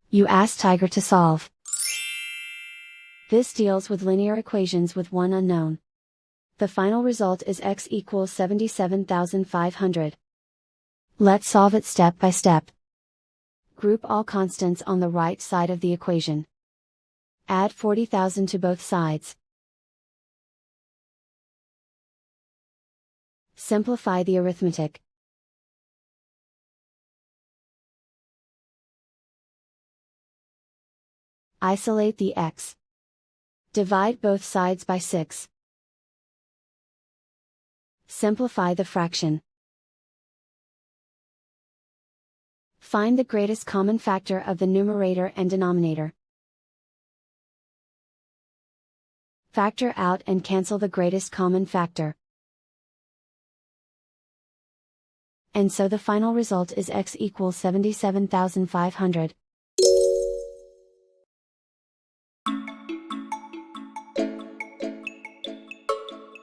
You ask Tiger to solve. This deals with linear equations with one unknown. The final result is x equals 77,500. Let's solve it step by step. Group all constants on the right side of the equation. Add 40,000 to both sides. Simplify the arithmetic. Isolate the x. Divide both sides by 6. Simplify the fraction. Find the greatest common factor of the numerator and denominator. Factor out and cancel the greatest common factor. And so the final result is x equals 77,500.